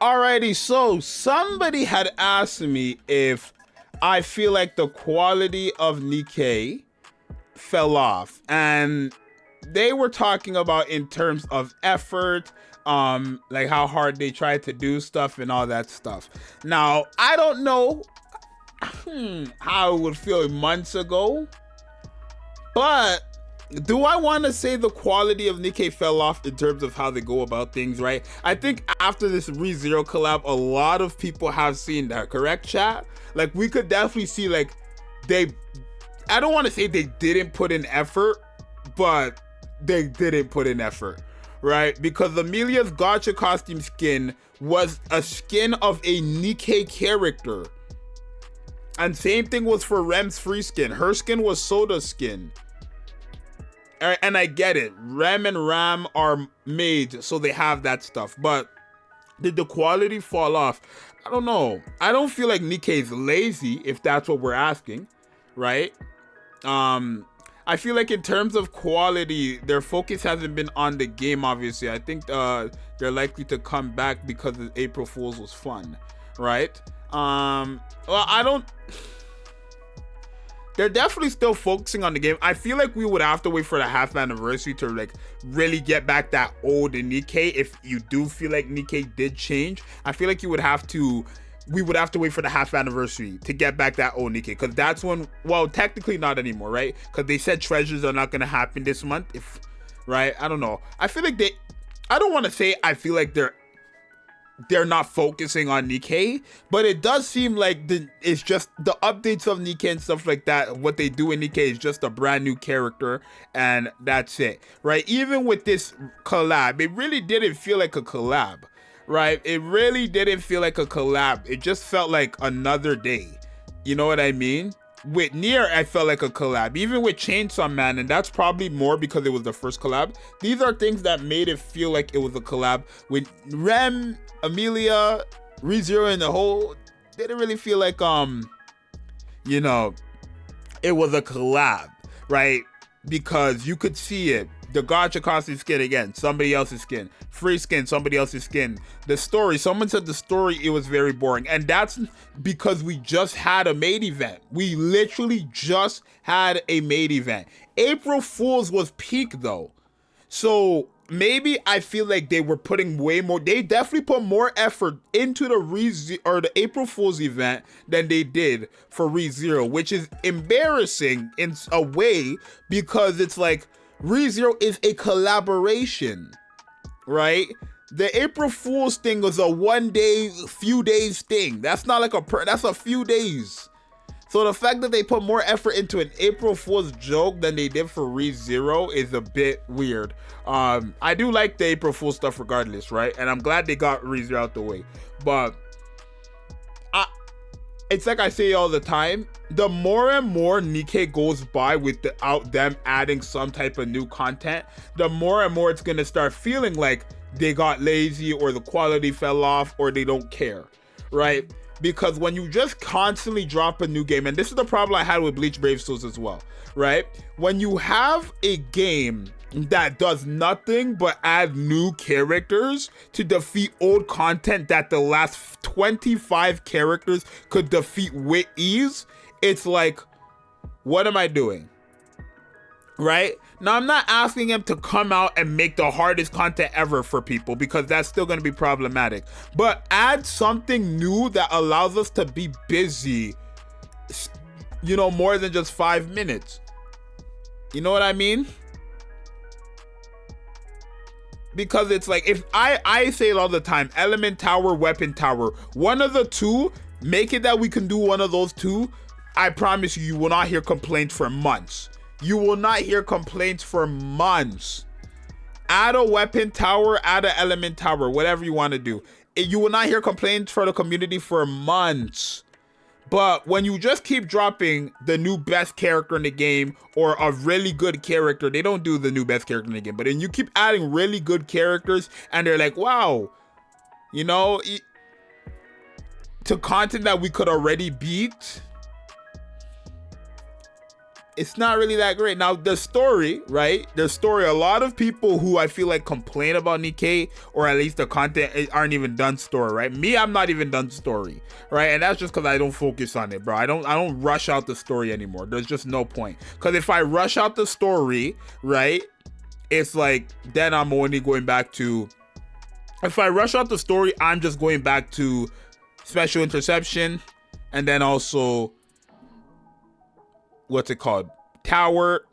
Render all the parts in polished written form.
Alrighty, so somebody had asked me if I feel like the quality of Nikke fell off, and they were talking about in terms of effort, like how hard they tried to do stuff and all that stuff. Now, I don't know how it would feel months ago, but do I want to say the quality of Nikke fell off in terms of how they go about things, right? I think after this ReZero collab, a lot of people have seen that, correct, chat? Like, we could definitely see, like, I don't want to say they didn't put in effort, but they didn't put in effort, right? Because Amelia's gacha costume skin was a skin of a Nikke character. And same thing was for Rem's free skin. Her skin was Soda's skin. And I get it. Rem and Ram are made so they have that stuff. But did the quality fall off? I don't know. I don't feel like Nikke is lazy, if that's what we're asking, right? I feel like in terms of quality, their focus hasn't been on the game, obviously. I think they're likely to come back because April Fool's was fun, right? Well, I don't... They're definitely still focusing on the game. I feel like we would have to wait for the half anniversary to like really get back that old Nikke. If you do feel like Nikke did change, I feel like we would have to wait for the half anniversary to get back that old Nikke, because that's when, well, technically not anymore, right? Because they said treasures are not going to happen this month, right? I don't know. I feel like I don't want to say I feel like they're not focusing on Nikke, but it does seem like it's just the updates of Nikke and stuff like that. What they do in Nikke is just a brand new character, and that's it, right? Even with this collab, it really didn't feel like a collab, right? It really didn't feel like a collab. It just felt like another day. You know what I mean? With Nier, I felt like a collab. Even with Chainsaw Man, and that's probably more because it was the first collab. These are things that made it feel like it was a collab. With Rem, Amelia, ReZero, and the whole, didn't really feel like you know, it was a collab, right? Because you could see it. The gacha costume skin again, somebody else's skin. Free skin, somebody else's skin. The story, someone said the story, it was very boring. And that's because we just had a main event. We literally just had a main event. April Fool's was peak though. So maybe I feel like they were putting way more, they definitely put more effort into the April Fool's event than they did for ReZero, which is embarrassing in a way, because it's like, ReZero is a collaboration, right? The April Fool's thing was a few days thing. That's not like that's a few days. So the fact that they put more effort into an April Fool's joke than they did for ReZero is a bit weird. I do like the April Fool's stuff regardless, right? And I'm glad they got ReZero out the way. But it's like I say all the time, the more and more Nikke goes by without them adding some type of new content, the more and more it's going to start feeling like they got lazy, or the quality fell off, or they don't care, right? Because when you just constantly drop a new game, and this is the problem I had with Bleach Brave Souls as well, right? When you have a game that does nothing but add new characters to defeat old content that the last 25 characters could defeat with ease, it's like, what am I doing? Right? Now, I'm not asking them to come out and make the hardest content ever for people, because that's still going to be problematic. But add something new that allows us to be busy, you know, more than just 5 minutes. You know what I mean? Because it's like, if I say it all the time, element tower, weapon tower, one of the two, make it that we can do one of those two. I promise you, you will not hear complaints for months. You will not hear complaints for months. Add a weapon tower, add an element tower, whatever you want to do. You will not hear complaints for the community for months. But when you just keep dropping the new best character in the game, or a really good character, they don't do the new best character in the game, but then you keep adding really good characters, and they're like, wow, you know, to content that we could already beat, it's not really that great. Now the story, right? The story, a lot of people who I feel like complain about Nikke, or at least the content, aren't even done story, right? Me, I'm not even done story, right? And that's just because I don't focus on it, bro. I don't rush out the story anymore. There's just no point. Because if I rush out the story, right, it's like, then I'm only going back to, if I rush out the story, I'm just going back to special interception, and then also, what's it called, tower,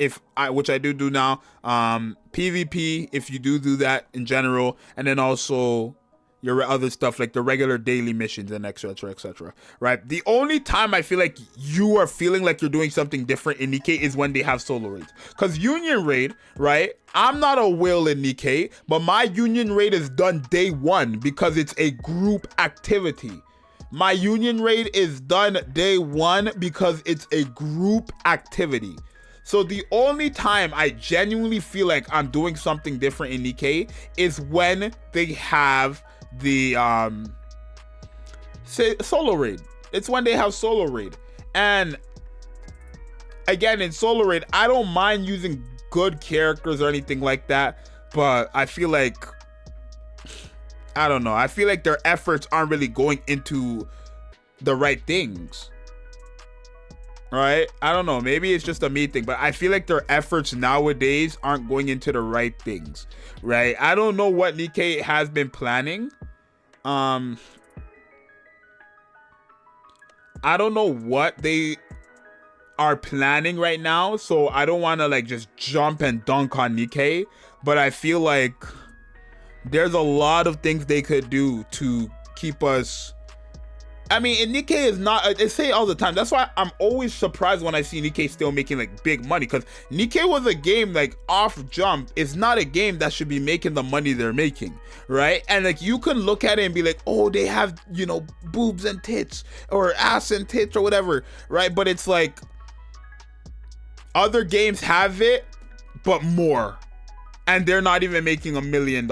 which I do now, PvP if you do that in general, and then also your other stuff like the regular daily missions and etc, right? The only time I feel like you are feeling like you're doing something different in Nikke is when they have solo raids. Because union raid, right, I'm not a whale in Nikke, but my union raid is done day one because it's a group activity. My union raid is done day one because it's a group activity. So the only time I genuinely feel like I'm doing something different in Nikke is when they have the solo raid. It's when they have solo raid. And again, in solo raid, I don't mind using good characters or anything like that, but I feel like, I don't know, I feel like their efforts aren't really going into the right things, right? I don't know, maybe it's just a me thing, but I feel like their efforts nowadays aren't going into the right things, right? I don't know what Nikke has been planning. I don't know what they are planning right now, so I don't want to like just jump and dunk on Nikke, but I feel like there's a lot of things they could do to keep us. I mean, and Nikke is not, I say it all the time, that's why I'm always surprised when I see Nikke still making like big money, because Nikke was a game like off jump, it's not a game that should be making the money they're making, right? And like you can look at it and be like, oh, they have, you know, boobs and tits or ass and tits or whatever, right? But it's like other games have it but more, and they're not even making $1 million.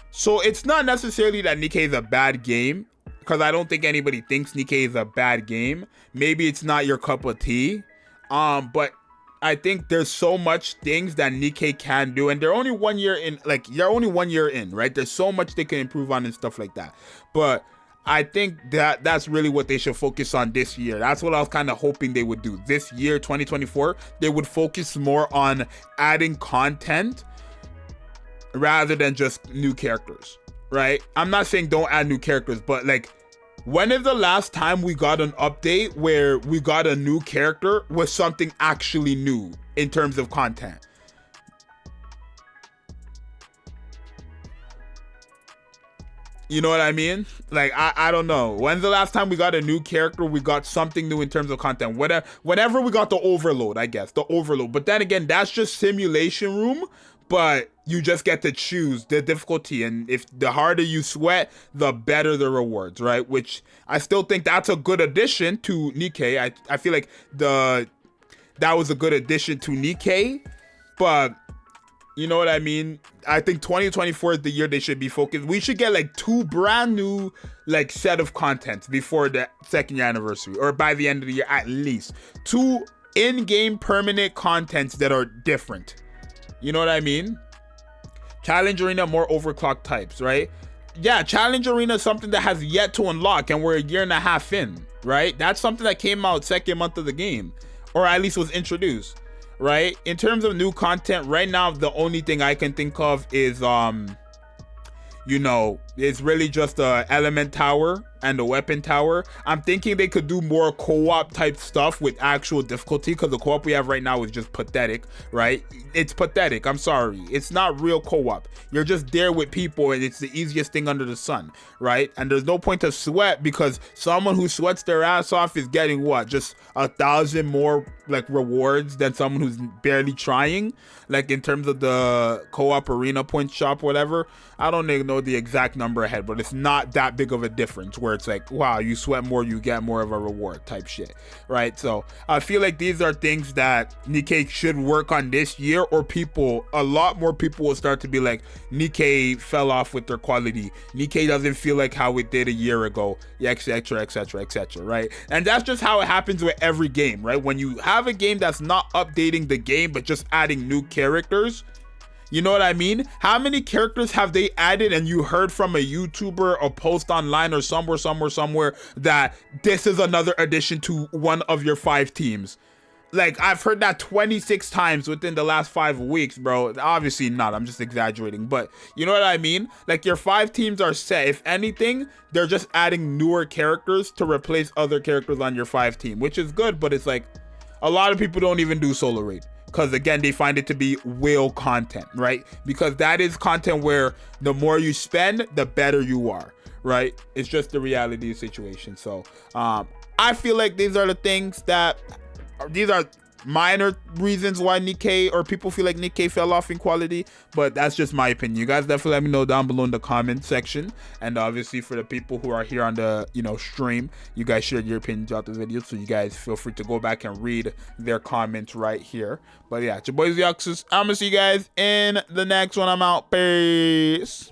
So it's not necessarily that Nikke is a bad game, because I don't think anybody thinks Nikke is a bad game. Maybe it's not your cup of tea, but I think there's so much things that Nikke can do, and they're only 1 year in. Like, you're only 1 year in, right? There's so much they can improve on and stuff like that. But I think that that's really what they should focus on this year. That's what I was kind of hoping they would do this year, 2024. They would focus more on adding content rather than just new characters, right? I'm not saying don't add new characters, but like, when is the last time we got an update where we got a new character with something actually new in terms of content? You know what I mean? Like, I don't know. When's the last time we got a new character? We got something new in terms of content. Whenever we got the overload, I guess. The overload. But then again, that's just simulation room. But you just get to choose the difficulty. And if the harder you sweat, the better the rewards, right? Which I still think that's a good addition to Nikke. I feel like that was a good addition to Nikke. But you know what I mean? I think 2024 is the year they should be focused. We should get like 2 brand new like set of contents before the 2nd year anniversary, or by the end of the year at least. 2 in-game permanent contents that are different. You know what I mean? Challenge Arena, more overclock types, right? Yeah, Challenge Arena is something that has yet to unlock, and we're 1.5 years in, right? That's something that came out 2nd month of the game, or at least was introduced, right? In terms of new content, right now, the only thing I can think of is, you know, it's really just the element tower and the weapon tower. I'm thinking they could do more co-op type stuff with actual difficulty, because the co-op we have right now is just pathetic, right? It's pathetic. I'm sorry. It's not real co-op. You're just there with people, and it's the easiest thing under the sun, right? And there's no point to sweat, because someone who sweats their ass off is getting what? Just 1,000 more like rewards than someone who's barely trying, like in terms of the co-op arena point shop, whatever. I don't even know the exact number ahead, but it's not that big of a difference where it's like, wow, you sweat more, you get more of a reward type shit, right? So I feel like these are things that Nikke should work on this year, or a lot more people will start to be like, Nikke fell off with their quality, Nikke doesn't feel like how it did a year ago, etc, etc, etc, right? And that's just how it happens with every game, right? When you have a game that's not updating the game but just adding new characters, you know what I mean? How many characters have they added and you heard from a YouTuber, a post online, or somewhere that this is another addition to one of your 5 teams? Like, I've heard that 26 times within the last 5 weeks, bro. Obviously not, I'm just exaggerating, but you know what I mean? Like, your 5 teams are set. If anything, they're just adding newer characters to replace other characters on your 5 team, which is good, but it's like, a lot of people don't even do solo raid. Because again, they find it to be whale content, right? Because that is content where the more you spend, the better you are, right? It's just the reality of the situation. So I feel like these are the things that, these are minor reasons why Nikke, or people feel like Nikke fell off in quality, but that's just my opinion. You guys definitely let me know down below in the comment section, and obviously for the people who are here on the stream, you guys shared your opinions throughout the video, so you guys feel free to go back and read their comments right here. But yeah, it's your boy Zxous. I'm gonna see you guys in the next one. I'm out. Peace.